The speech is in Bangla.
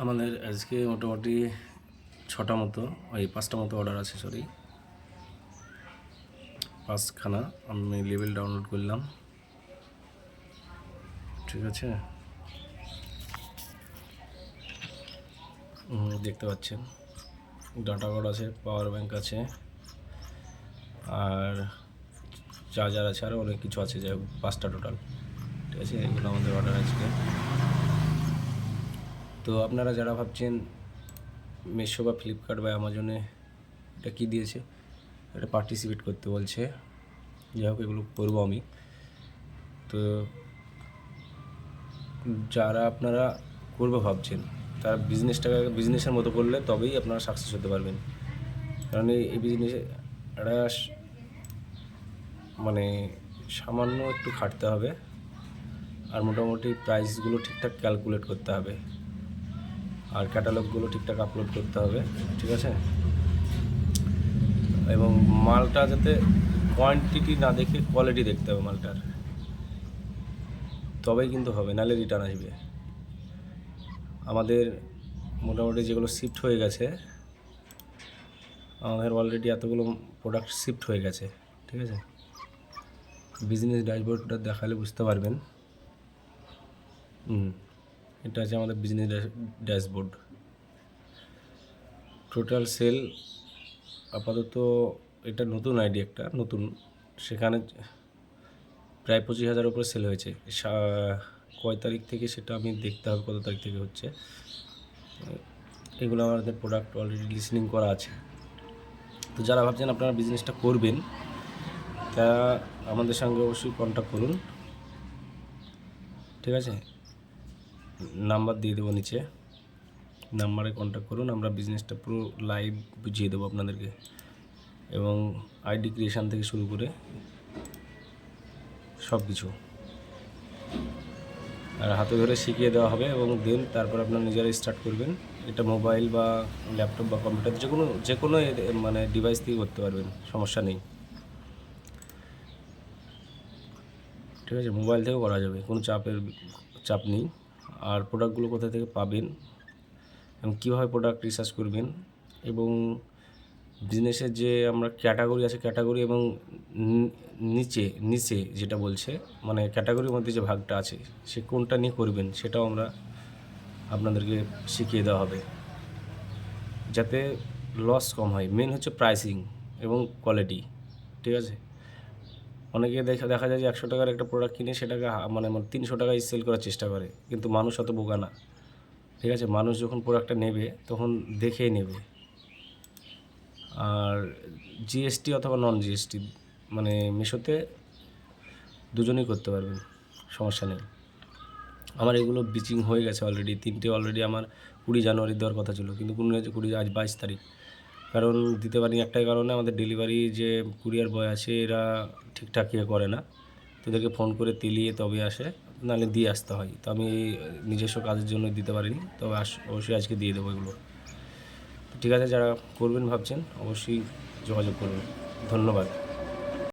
আমাদের আজকে মোটামুটি 6টা মতো ওই 5টা মতো অর্ডার আছে, সরি 5খানা আমি লেবেল ডাউনলোড করলাম। ঠিক আছে, দেখতে পাচ্ছেন ডাটা কার্ড আছে, পাওয়ার ব্যাংক আছে, আর চার্জার আছে, আরও অনেক কিছু আছে, যাই হোক 5টা টোটাল। ঠিক আছে, এগুলো আমাদের অর্ডার আজকে। তো আপনারা যারা ভাবছেন মিশো বা ফ্লিপকার্ট বা অ্যামাজনে এটা কী দিয়েছে, এটা পার্টিসিপেট করতে বলছে, যাই হোক এগুলো করবো আমি। তো যারা আপনারা করবে ভাবছেন তারা বিজনেসটাকে বিজনেসের মতো করলে তবেই আপনারা সাকসেস হতে পারবেন। কারণ এই বিজনেসে একটা মানে সামান্য একটু খাটতে হবে, আর মোটামুটি প্রাইসগুলো ঠিকঠাক ক্যালকুলেট করতে হবে, আর ক্যাটালগগুলো ঠিকঠাক আপলোড করতে হবে। ঠিক আছে, এবং মালটা যাতে কোয়ান্টিটি না দেখে কোয়ালিটি দেখতে হবে মালটার, তবেই কিন্তু হবে, নাহলে রিটার্ন আসবে। আমাদের মোটামুটি যেগুলো শিফট হয়ে গেছে, আমাদের অলরেডি এতগুলো প্রোডাক্ট শিফট হয়ে গেছে। ঠিক আছে, বিজনেস ড্যাশবোর্ডটা দেখালে বুঝতে পারবেন। এটা আছে আমাদের বিজনেস ড্যাশবোর্ড। টোটাল সেল আপাতত, এটা নতুন আইডি, একটা নতুন, সেখানে প্রায় 25,000 উপরে সেল হয়েছে। কয় তারিখ থেকে সেটা আমি দেখতে হবে, কত তারিখ থেকে হচ্ছে। এগুলো আমাদের প্রোডাক্ট অলরেডি লিসেনিং করা আছে। তো যারা ভাবছেন আপনারা বিজনেসটা করবেন, তারা আমাদের সঙ্গে অবশ্যই কন্ট্যাক্ট করুন। ঠিক আছে, নাম্বার দিয়ে দেবো নিচে, নাম্বারে কন্ট্যাক্ট করুন, আমরা বিজনেসটা পুরো লাইভ বুঝিয়ে দেবো আপনাদেরকে, এবং আইডি ক্রিয়েশান থেকে শুরু করে সব কিছু আর হাতে ধরে শিখিয়ে দেওয়া হবে, এবং দেন তারপর আপনারা নিজেরা স্টার্ট করবেন। এটা মোবাইল বা ল্যাপটপ বা কম্পিউটার যে কোনো মানে ডিভাইস থেকে করতে পারবেন, সমস্যা নেই। ঠিক আছে, মোবাইল থেকেও করা যাবে, কোনো চাপ নেই। আর প্রোডাক্টগুলো কোথা থেকে পাবেন এবং কীভাবে প্রোডাক্ট রিসার্চ করবেন, এবং বিজনেসের যে আমরা ক্যাটাগরি আছে, ক্যাটাগরি এবং নিচে নিচে যেটা বলছে মানে ক্যাটাগরির মধ্যে যে ভাগটা আছে, সে কোনটা নিয়ে করবেন সেটাও আমরা আপনাদেরকে শিখিয়ে দেওয়া হবে, যাতে লস কম হয়। মেন হচ্ছে প্রাইসিং এবং কোয়ালিটি। ঠিক আছে, অনেকে দেখা যায় যে 100 টাকার একটা প্রোডাক্ট কিনে সেটাকে মানে 300 টাকায় সেল করার চেষ্টা করে, কিন্তু মানুষ অত বোকা না। ঠিক আছে, মানুষ যখন প্রোডাক্টটা নেবে তখন দেখেই নেবে। আর জিএসটি অথবা নন জিএসটি মানে মিশোতে দুজনেই করতে পারবেন, সমস্যা নেই। আমার এগুলো বিচিং হয়ে গেছে অলরেডি, 3টে অলরেডি আমার 20 জানুয়ারি দেওয়ার কথা ছিল, কিন্তু 20 আজ 22 তারিখ। কারণ দিতে পারিনি একটাই কারণে, আমাদের ডেলিভারি যে কুরিয়ার বয় আছে এরা ঠিকঠাক করে না, তোদেরকে ফোন করে তেলিয়ে তবে আসে, নাহলে দিয়ে আসতে হয়। তো আমি নিজস্ব কাজের জন্য দিতে পারিনি, তবে অবশ্যই আজকে দিয়ে দেবো এগুলো। ঠিক আছে, যারা করবেন ভাবছেন অবশ্যই যোগাযোগ করবেন। ধন্যবাদ।